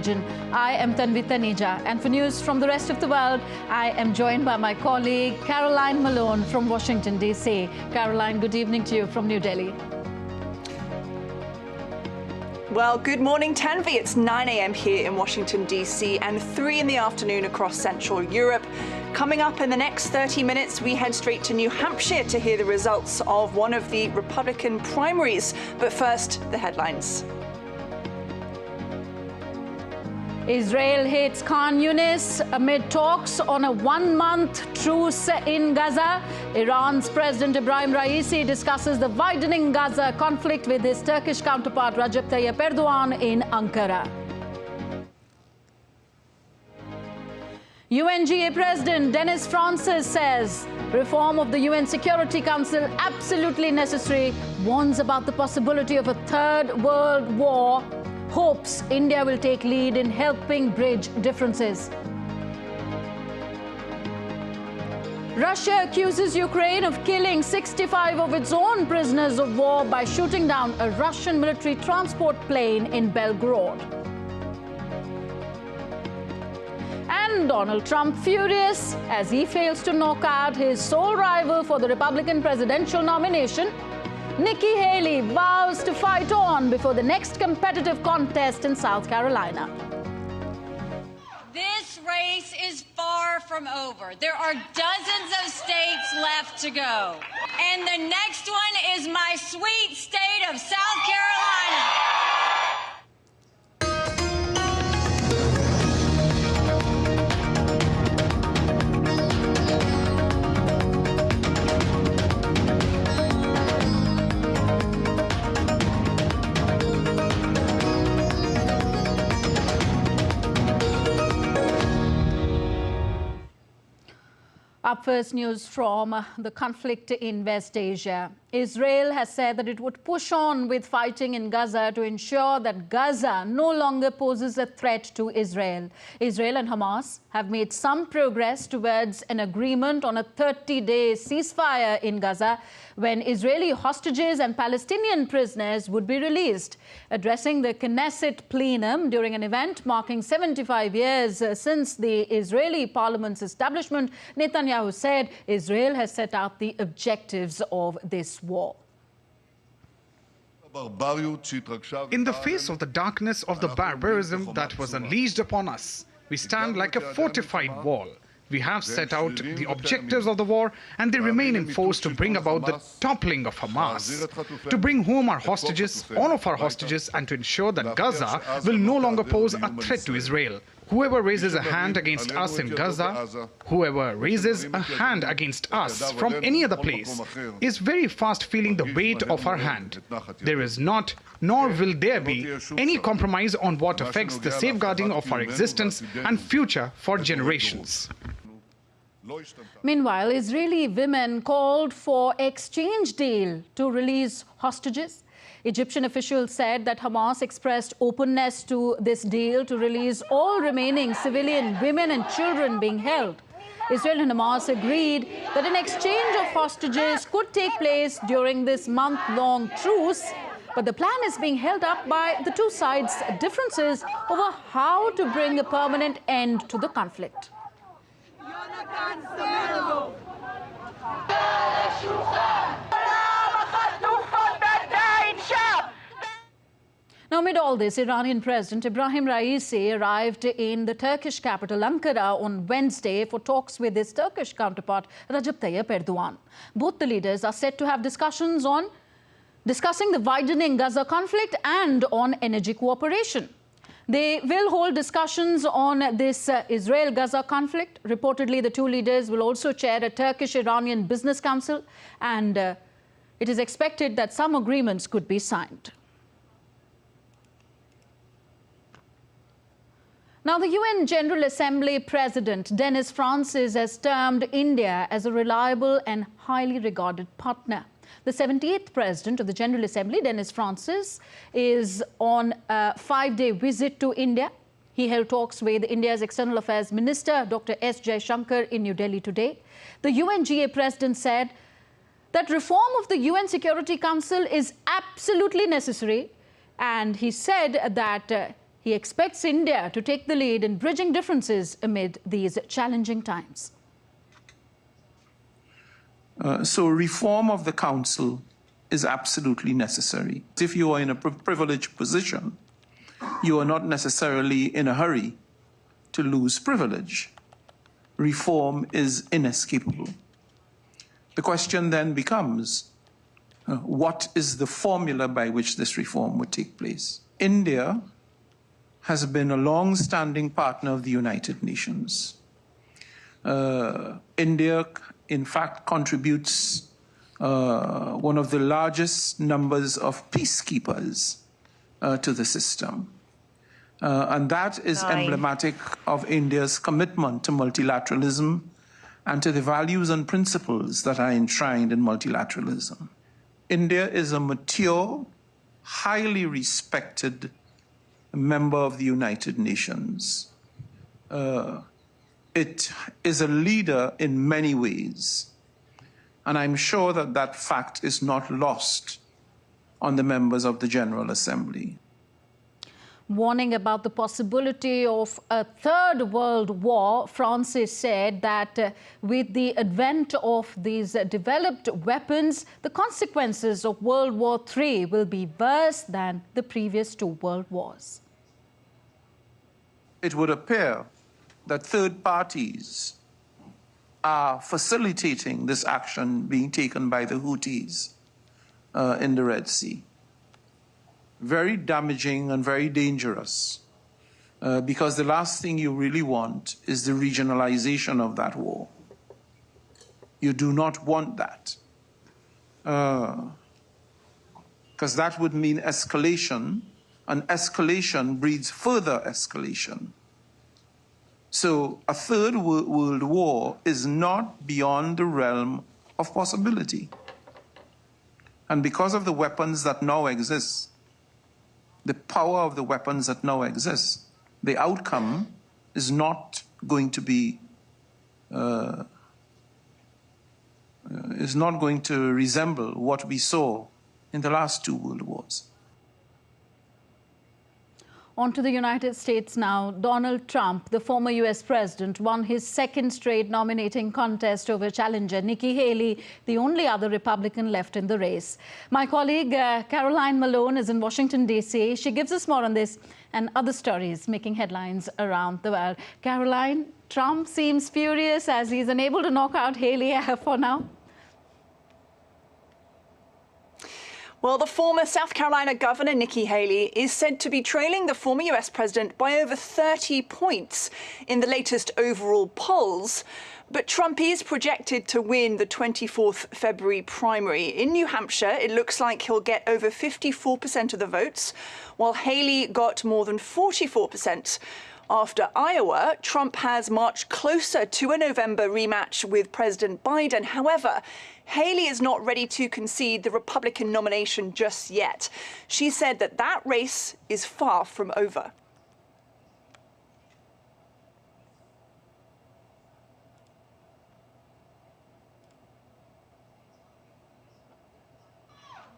region. I am Tanvi Taneja, and for news from the rest of the world, I am joined by my colleague Caroline Malone from Washington, D.C. Caroline, good evening to you from New Delhi. Well, good morning, Tanvi. It's 9 a.m. here in Washington, D.C. and 3 in the afternoon across Central Europe. Coming up in the next 30 minutes, we head straight to New Hampshire to hear the results of one of the Republican primaries. But first, the headlines. Israel hits Khan Yunis amid talks on a one-month truce in Gaza. Iran's President Ibrahim Raisi discusses the widening Gaza conflict with his Turkish counterpart Recep Tayyip Erdogan in Ankara. UNGA President Dennis Francis says reform of the UN Security Council absolutely necessary, warns about the possibility of a third world war, hopes India will take lead in helping bridge differences. Russia accuses Ukraine of killing 65 of its own prisoners of war by shooting down a Russian military transport plane in Belgorod. And Donald Trump furious as he fails to knock out his sole rival for the Republican presidential nomination. Nikki Haley vows to fight on before the next competitive contest in South Carolina. This race is far from over. There are dozens of states left to go. And the next one is my sweet state of South Carolina. Up first, news from the conflict in West Asia. Israel has said that it would push on with fighting in Gaza to ensure that Gaza no longer poses a threat to Israel. Israel and Hamas have made some progress towards an agreement on a 30-day ceasefire in Gaza when Israeli hostages and Palestinian prisoners would be released. Addressing the Knesset plenum during an event marking 75 years since the Israeli parliament's establishment, Netanyahu said Israel has set out the objectives of this war. In the face of the darkness of the barbarism that was unleashed upon us, we stand like a fortified wall. We have set out the objectives of the war, and they remain in force to bring about the toppling of Hamas, to bring home our hostages, all of our hostages, and to ensure that Gaza will no longer pose a threat to Israel. Whoever raises a hand against us in Gaza, whoever raises a hand against us from any other place, is very fast feeling the weight of our hand. There is not, nor will there be, any compromise on what affects the safeguarding of our existence and future for generations. Meanwhile, Israeli women called for exchange deal to release hostages. Egyptian officials said that Hamas expressed openness to this deal to release all remaining civilian women and children being held. Israel and Hamas agreed that an exchange of hostages could take place during this month-long truce, but the plan is being held up by the two sides' differences over how to bring a permanent end to the conflict. Now, amid all this, Iranian President Ibrahim Raisi arrived in the Turkish capital Ankara on Wednesday for talks with his Turkish counterpart Recep Tayyip Erdogan. Both the leaders are set to have discussions on discussing the widening Gaza conflict and on energy cooperation. They will hold discussions on this Israel-Gaza conflict. Reportedly, the two leaders will also chair a Turkish-Iranian business council, and it is expected that some agreements could be signed. Now, the UN General Assembly President Dennis Francis has termed India as a reliable and highly regarded partner. The 78th President of the General Assembly, Dennis Francis, is on a 5-day visit to India. He held talks with India's External Affairs Minister, Dr. S. Jaishankar, in New Delhi today. The UNGA President said that reform of the UN Security Council is absolutely necessary, and he said that He expects India to take the lead in bridging differences amid these challenging times. So reform of the Council is absolutely necessary. If you are in a privileged position, you are not necessarily in a hurry to lose privilege. Reform is inescapable. The question then becomes, what is the formula by which this reform would take place? India has been a long-standing partner of the United Nations. India, in fact, contributes one of the largest numbers of peacekeepers to the system. And that is emblematic of India's commitment to multilateralism and to the values and principles that are enshrined in multilateralism. India is a mature, highly respected member of the United Nations. It is a leader in many ways. And I'm sure that that fact is not lost on the members of the General Assembly. Warning about the possibility of a third world war, Francis said that with the advent of these developed weapons, the consequences of World War III will be worse than the previous two world wars. It would appear that third parties are facilitating this action being taken by the Houthis in the Red Sea. Very damaging and very dangerous, because the last thing you really want is the regionalization of that war. You do not want that, because that would mean escalation, and escalation breeds further escalation. So a third world war is not beyond the realm of possibility. And because of the weapons that now exist, the power of the weapons that now exist, the outcome is not going to be, is not going to resemble what we saw in the last two world wars. On to the United States now. Donald Trump, the former US president, won his second straight nominating contest over challenger Nikki Haley, the only other Republican left in the race. My colleague Caroline Malone is in Washington, D.C. She gives us more on this and other stories making headlines around the world. Caroline, Trump seems furious as he's unable to knock out Haley for now. Well, the former South Carolina Governor Nikki Haley is said to be trailing the former US president by over 30 points in the latest overall polls. But Trump is projected to win the 24th February primary. In New Hampshire, it looks like he'll get over 54% of the votes, while Haley got more than 44%. After Iowa, Trump has marched closer to a November rematch with President Biden. However, Haley is not ready to concede the Republican nomination just yet. She said that that race is far from over.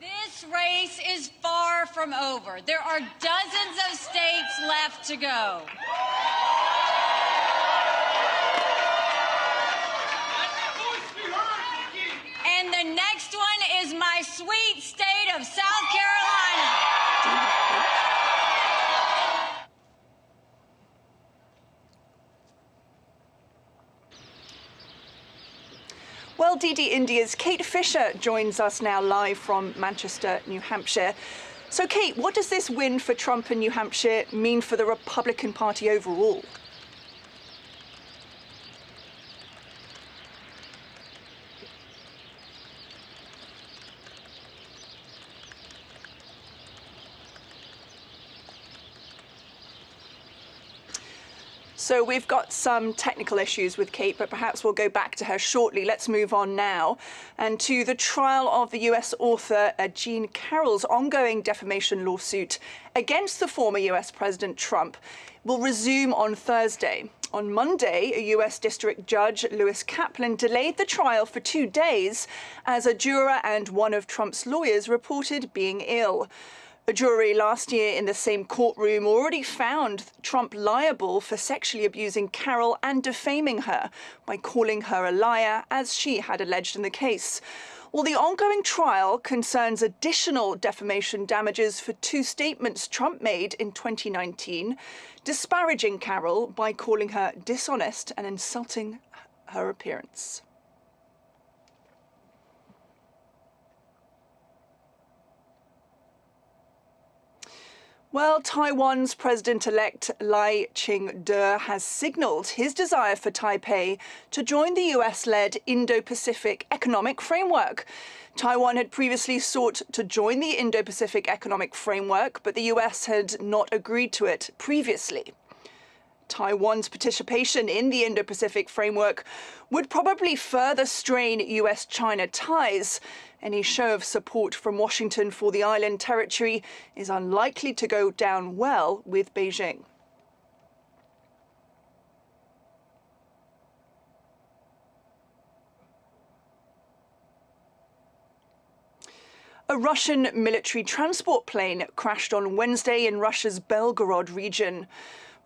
This race is far from over. There are dozens of states left to go. And the next one is my sweet state of South Carolina. Well, DD India's Kate Fisher joins us now live from Manchester, New Hampshire. So, Kate, what does this win for Trump in New Hampshire mean for the Republican Party overall? So we've got some technical issues with Kate, but perhaps we'll go back to her shortly. Let's move on now and to the trial of the US author Jean Carroll's ongoing defamation lawsuit against the former US President Trump will resume on Thursday. On Monday, a US District Judge, Lewis Kaplan, delayed the trial for 2 days as a juror and one of Trump's lawyers reported being ill. A jury last year in the same courtroom already found Trump liable for sexually abusing Carol and defaming her by calling her a liar, as she had alleged in the case. Well, the ongoing trial concerns additional defamation damages for two statements Trump made in 2019, disparaging Carol by calling her dishonest and insulting her appearance. Well, Taiwan's President-elect Lai Ching-te has signalled his desire for Taipei to join the US-led Indo-Pacific Economic Framework. Taiwan had previously sought to join the Indo-Pacific Economic Framework, but the US had not agreed to it previously. Taiwan's participation in the Indo-Pacific Framework would probably further strain US-China ties. Any show of support from Washington for the island territory is unlikely to go down well with Beijing. A Russian military transport plane crashed on Wednesday in Russia's Belgorod region.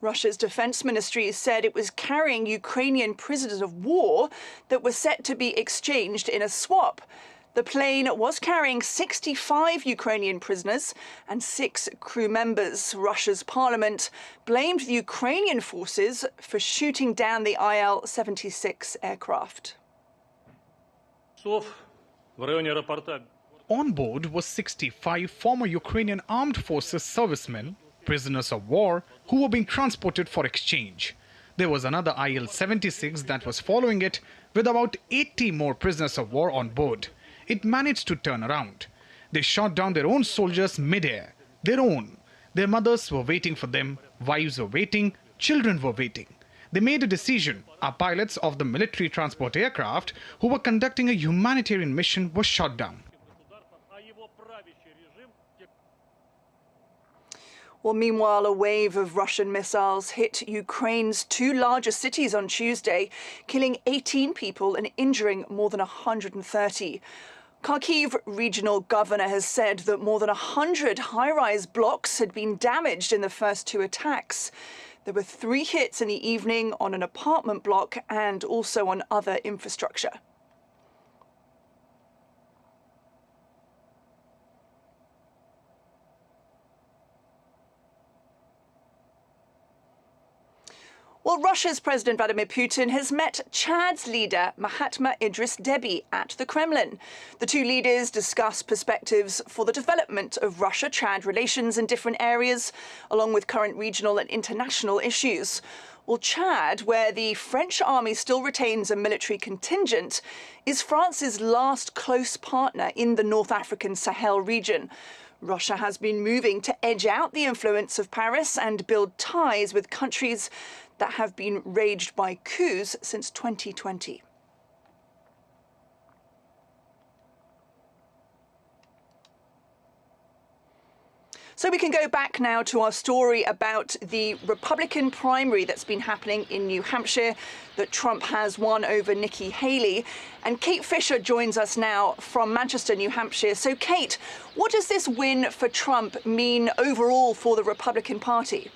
Russia's defense ministry said it was carrying Ukrainian prisoners of war that were set to be exchanged in a swap. The plane was carrying 65 Ukrainian prisoners and 6 crew members. Russia's parliament blamed the Ukrainian forces for shooting down the Il-76 aircraft. On board was 65 former Ukrainian armed forces servicemen, prisoners of war, who were being transported for exchange. There was another Il-76 that was following it, with about 80 more prisoners of war on board. It managed to turn around. They shot down their own soldiers mid-air. Their own. Their mothers were waiting for them, wives were waiting, children were waiting. They made a decision. Our pilots of the military transport aircraft, who were conducting a humanitarian mission, were shot down. Well, meanwhile, a wave of Russian missiles hit Ukraine's 2 largest cities on Tuesday, killing 18 people and injuring more than 130. Kharkiv regional governor has said that more than 100 high-rise blocks had been damaged in the first 2 attacks. There were 3 hits in the evening on an apartment block and also on other infrastructure. Well, Russia's President Vladimir Putin has met Chad's leader Mahatma Idris Deby at the Kremlin. The two leaders discuss perspectives for the development of Russia-Chad relations in different areas, along with current regional and international issues. Well, Chad, where the French army still retains a military contingent, is France's last close partner in the North African Sahel region. Russia has been moving to edge out the influence of Paris and build ties with countries that have been raged by coups since 2020. So we can go back now to our story about the Republican primary that's been happening in New Hampshire that Trump has won over Nikki Haley. And Kate Fisher joins us now from Manchester, New Hampshire. So, Kate, what does this win for Trump mean overall for the Republican Party?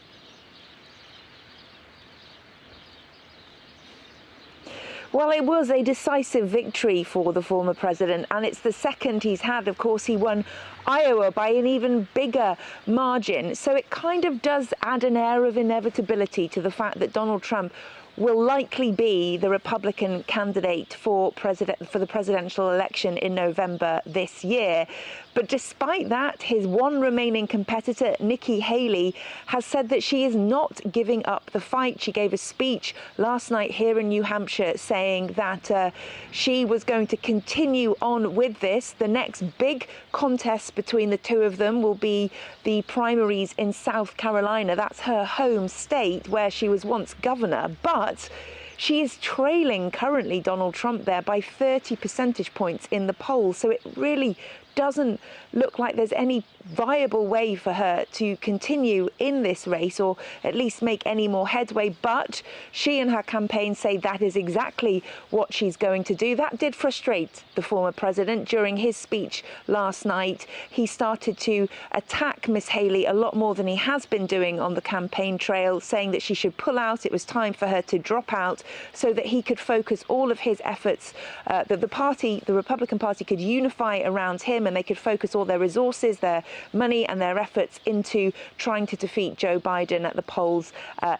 Well, it was a decisive victory for the former president, and it's the second he's had. Of course, he won Iowa by an even bigger margin. So it kind of does add an air of inevitability to the fact that Donald Trump will likely be the Republican candidate for the presidential election in November this year. But despite that, his one remaining competitor, Nikki Haley, has said that she is not giving up the fight. She gave a speech last night here in New Hampshire saying that she was going to continue on with this. The next big contest between the two of them will be the primaries in South Carolina. That's her home state where she was once governor. But she is trailing currently Donald Trump there by 30 percentage points in the polls. So it really doesn't look like there's any viable way for her to continue in this race, or at least make any more headway. But she and her campaign say that is exactly what she's going to do. That did frustrate the former president. During his speech last night, he started to attack Miss Haley a lot more than he has been doing on the campaign trail, saying that she should pull out. It was time for her to drop out so that he could focus all of his efforts, that the Republican Party could unify around him, and they could focus all their resources, their money and their efforts into trying to defeat Joe Biden at the polls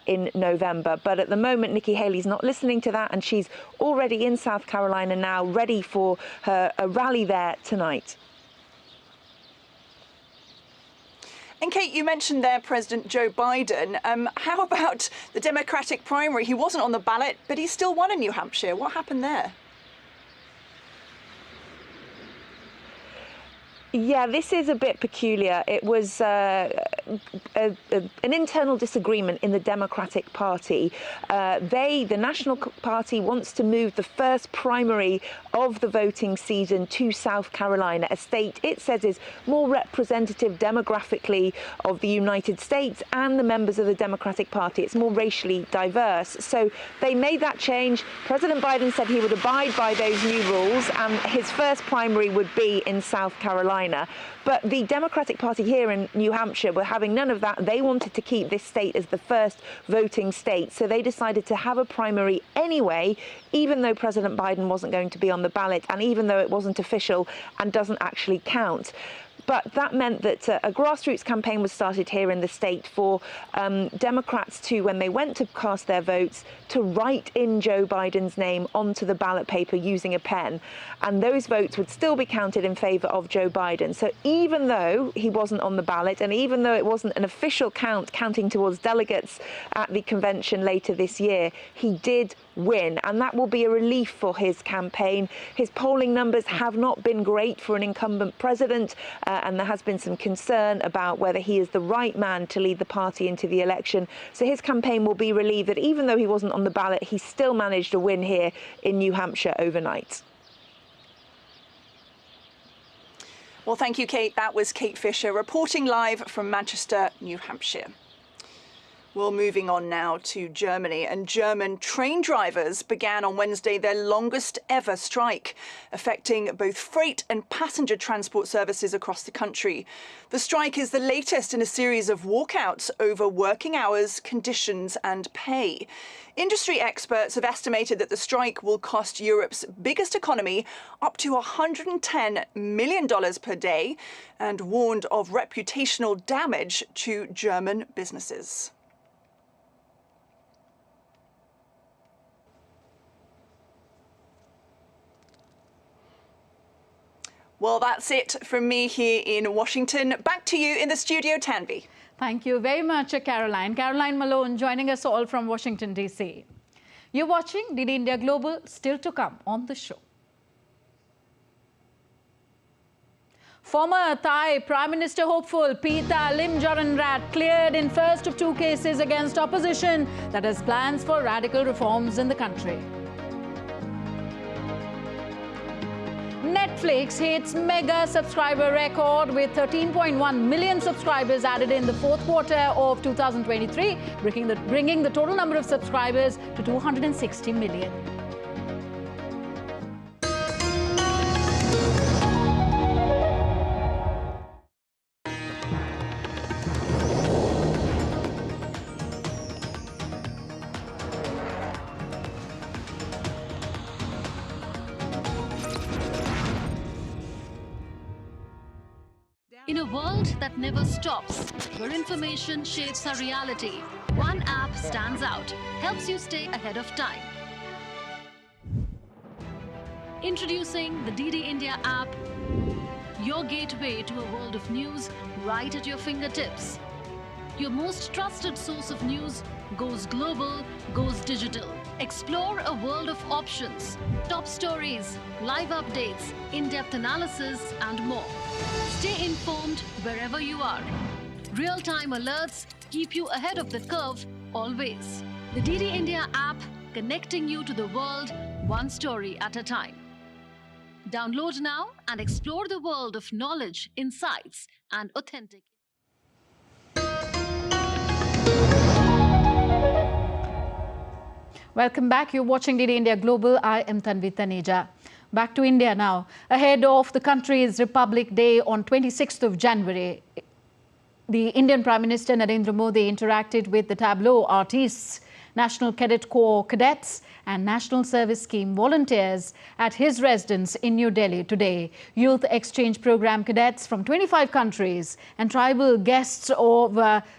in November. But at the moment, Nikki Haley's not listening to that, and she's already in South Carolina now, ready for a rally there tonight. And Kate, you mentioned there President Joe Biden. How about the Democratic primary? He wasn't on the ballot, but he still won in New Hampshire. What happened there? Yeah, this is a bit peculiar. It was an internal disagreement in the Democratic Party. The National Party wants to move the first primary of the voting season to South Carolina, a state it says is more representative demographically of the United States and the members of the Democratic Party. It's more racially diverse. So they made that change. President Biden said he would abide by those new rules, and his first primary would be in South Carolina. But the Democratic Party here in New Hampshire were having none of that. They wanted to keep this state as the first voting state. So they decided to have a primary anyway, even though President Biden wasn't going to be on the ballot, and even though it wasn't official and doesn't actually count. But that meant that a grassroots campaign was started here in the state for Democrats to, when they went to cast their votes, to write in Joe Biden's name onto the ballot paper using a pen. And those votes would still be counted in favor of Joe Biden. So even though he wasn't on the ballot, and even though it wasn't an official count counting towards delegates at the convention later this year, he did win, and that will be a relief for his campaign. His polling numbers have not been great for an incumbent president, and there has been some concern about whether he is the right man to lead the party into the election. So his campaign will be relieved that even though he wasn't on the ballot, he still managed to win here in New Hampshire overnight. Well, thank you, Kate. That was Kate Fisher reporting live from Manchester, New Hampshire. Well, moving on now to Germany, and German train drivers began on Wednesday their longest ever strike, affecting both freight and passenger transport services across the country. The strike is the latest in a series of walkouts over working hours, conditions and pay. Industry experts have estimated that the strike will cost Europe's biggest economy up to $110 million per day, and warned of reputational damage to German businesses. Well, that's it from me here in Washington. Back to you in the studio, Tanvi. Thank you very much, Caroline. Caroline Malone joining us all from Washington, D.C. You're watching DD India Global, still to come on the show. Former Thai Prime Minister hopeful Pita Limjaroenrat cleared in first of two cases against opposition that has plans for radical reforms in the country. Netflix hits mega subscriber record with 13.1 million subscribers added in the fourth quarter of 2023, bringing the total number of subscribers to 260 million. In a world that never stops, where information shapes our reality, one app stands out, helps you stay ahead of time. Introducing the DD India app, your gateway to a world of news right at your fingertips. Your most trusted source of news goes global, goes digital. Explore a world of options, top stories, live updates, in-depth analysis, and more. Stay informed wherever you are. Real-time alerts keep you ahead of the curve always. The DD India app, connecting you to the world, one story at a time. Download now and explore the world of knowledge, insights, and authentic. Welcome back. You're watching DD India Global. I am Tanvi Taneja. Back to India now. Ahead of the country's Republic Day on 26th of January, the Indian Prime Minister Narendra Modi interacted with the tableau artists, National Cadet Corps cadets and National Service Scheme volunteers at his residence in New Delhi today. Youth Exchange Program cadets from 25 countries and tribal guests of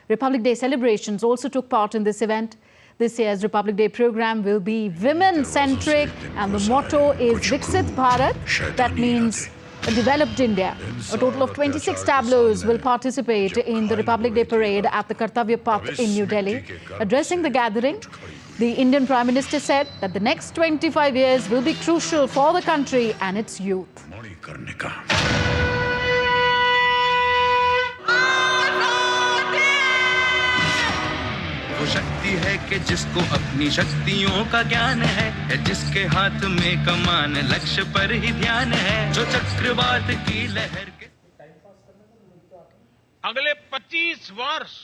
Republic Day celebrations also took part in this event. This year's Republic Day program will be women-centric and the motto is Viksit Bharat. That means a developed India. A total of 26 tableaus will participate in the Republic Day parade at the Kartavya Path in New Delhi. Addressing the gathering, the Indian Prime Minister said that the next 25 years will be crucial for the country and its youth. वो शक्ति है कि जिसको अपनी शक्तियों का ज्ञान है जिसके हाथ में कमान लक्ष्य पर ही ध्यान है जो चक्रवात की लहर के अगले 25 वर्ष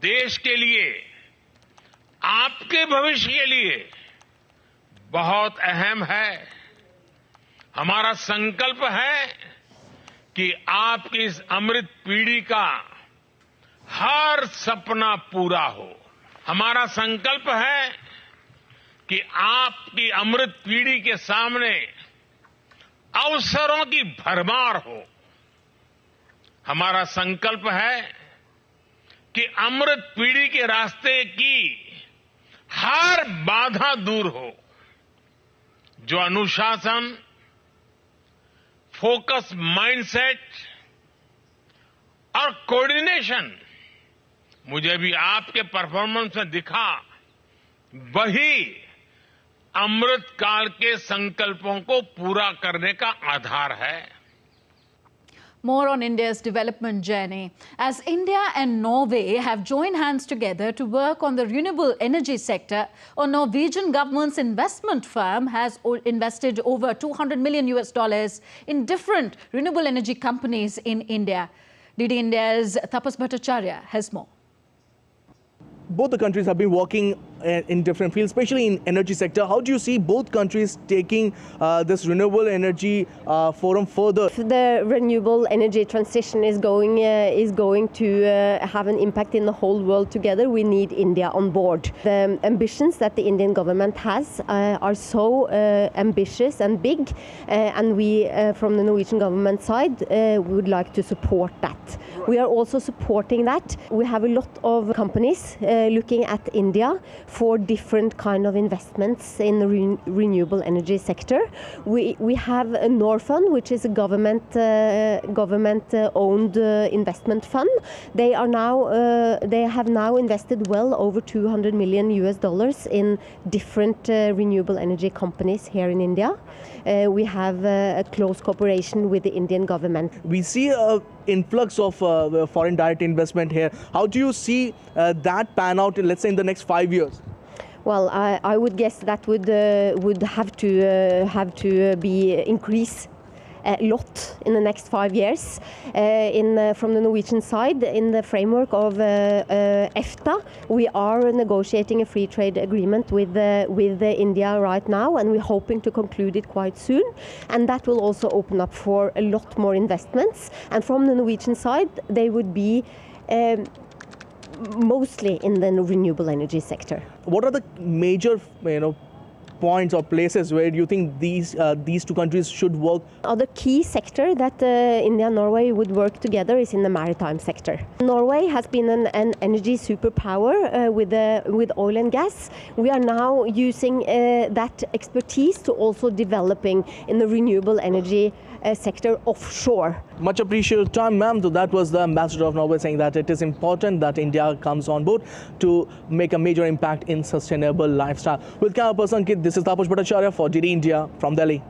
देश के लिए आपके भविष्य के लिए बहुत अहम है। हमारा संकल्प है कि आपकी इस अमृत पीढ़ी का हर सपना पूरा हो। हमारा संकल्प है कि आपकी अमृत पीढ़ी के सामने अवसरों की भरमार हो। हमारा संकल्प है कि अमृत पीढ़ी के रास्ते की हर बाधा दूर हो। जो अनुशासन, फोकस माइंडसेट और कोऑर्डिनेशन मुझे भी आपके परफॉर्मेंस में दिखा, वही अमृत काल के संकल्पों को पूरा करने का आधार है। More on India's development journey. As India and Norway have joined hands together to work on the renewable energy sector, a Norwegian government's investment firm has invested over $200 million in different renewable energy companies in India. DD India's Tapas Bhattacharya has more. Both the countries have been working in different fields, especially in energy sector. How do you see both countries taking this renewable energy forum further? If the renewable energy transition is going to have an impact in the whole world together, we need India on board. The ambitions that the Indian government has are so ambitious and big, and we from the Norwegian government side would like to support that. We are also supporting that. We have a lot of companies looking at India for different kind of investments in the renewable energy sector. We have a Norfund, which is a government owned investment fund. They have now invested well over $200 million in different renewable energy companies here in India. We have a close cooperation with the Indian government. We see an influx of foreign direct investment here. How do you see that pan out, let's say, in the next 5 years? Well, I would guess that would have to be increase a lot in the next 5 years. From the Norwegian side, in the framework of EFTA, we are negotiating a free trade agreement with India right now, and we're hoping to conclude it quite soon. And that will also open up for a lot more investments. And from the Norwegian side, they would be mostly in the renewable energy sector. What are the major, points or places where you think these two countries should work? Other key sector that India and Norway would work together is in the maritime sector. Norway has been an energy superpower with oil and gas. We are now using that expertise to also developing in the renewable energy sector offshore. Much appreciated time, ma'am. So that was the ambassador of Norway saying that it is important that India comes on board to make a major impact in sustainable lifestyle. With camera person Kit, this is Tapas Bhattacharya for DD India from Delhi.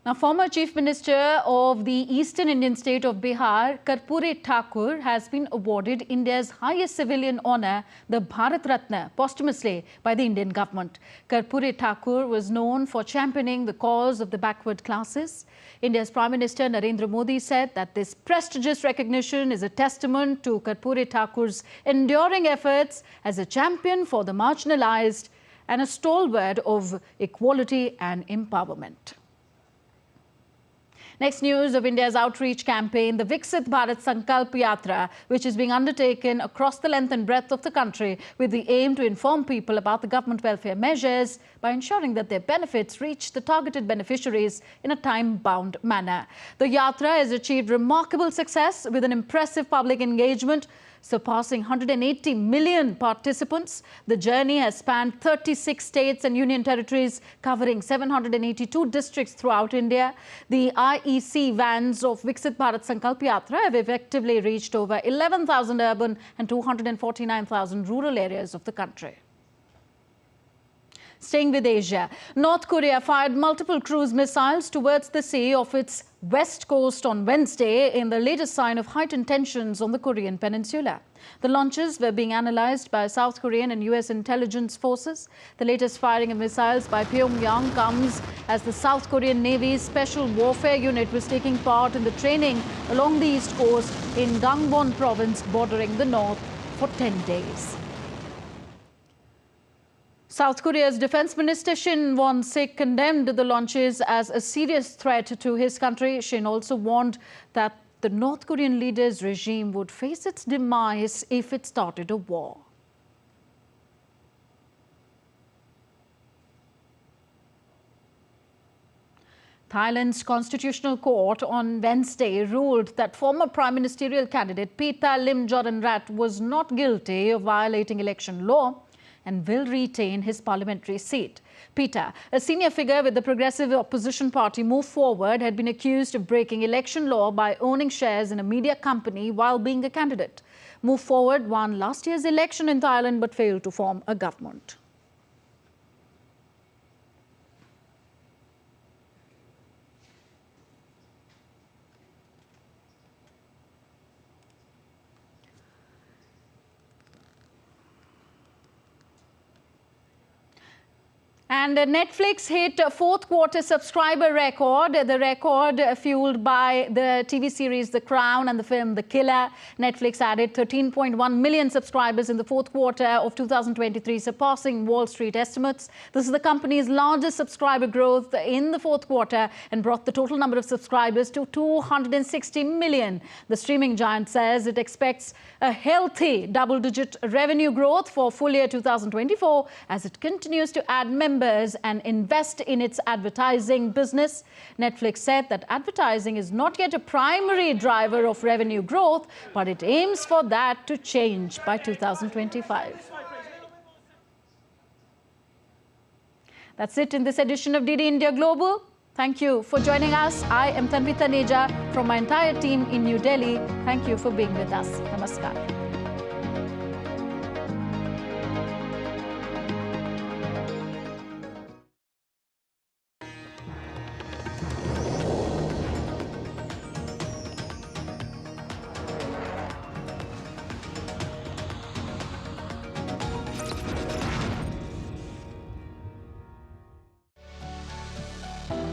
Now, former Chief Minister of the Eastern Indian state of Bihar, Karpure Thakur, has been awarded India's highest civilian honour, the Bharat Ratna, posthumously by the Indian government. Karpure Thakur was known for championing the cause of the backward classes. India's Prime Minister Narendra Modi said that this prestigious recognition is a testament to Karpure Thakur's enduring efforts as a champion for the marginalised and a stalwart of equality and empowerment. Next news of India's outreach campaign, the Viksit Bharat Sankalp Yatra, which is being undertaken across the length and breadth of the country with the aim to inform people about the government welfare measures by ensuring that their benefits reach the targeted beneficiaries in a time-bound manner. The Yatra has achieved remarkable success with an impressive public engagement, surpassing 180 million participants. The journey has spanned 36 states and union territories, covering 782 districts throughout India. The IEC vans of Viksit Bharat Sankalp Yatra have effectively reached over 11,000 urban and 249,000 rural areas of the country. Staying with Asia, North Korea fired multiple cruise missiles towards the sea off its west coast on Wednesday in the latest sign of heightened tensions on the Korean peninsula. The launches were being analysed by South Korean and US intelligence forces. The latest firing of missiles by Pyongyang comes as the South Korean Navy's Special Warfare Unit was taking part in the training along the east coast in Gangwon province bordering the north for 10 days. South Korea's Defence Minister Shin Won-sik condemned the launches as a serious threat to his country. Shin also warned that the North Korean leader's regime would face its demise if it started a war. Thailand's Constitutional Court on Wednesday ruled that former prime ministerial candidate Pita Limjaroenrat was not guilty of violating election law and will retain his parliamentary seat. Pita, a senior figure with the Progressive Opposition Party Move Forward, had been accused of breaking election law by owning shares in a media company while being a candidate. Move Forward won last year's election in Thailand but failed to form a government. And Netflix hit a fourth quarter subscriber record, the record fueled by the TV series The Crown and the film The Killer. Netflix added 13.1 million subscribers in the fourth quarter of 2023, surpassing Wall Street estimates. This is the company's largest subscriber growth in the fourth quarter and brought the total number of subscribers to 260 million. The streaming giant says it expects a healthy double-digit revenue growth for full year 2024 as it continues to add members and invest in its advertising business. Netflix said that advertising is not yet a primary driver of revenue growth, but it aims for that to change by 2025. That's it in this edition of DD India Global. Thank you for joining us. I am Tanvi Taneja from my entire team in New Delhi. Thank you for being with us. Namaskar.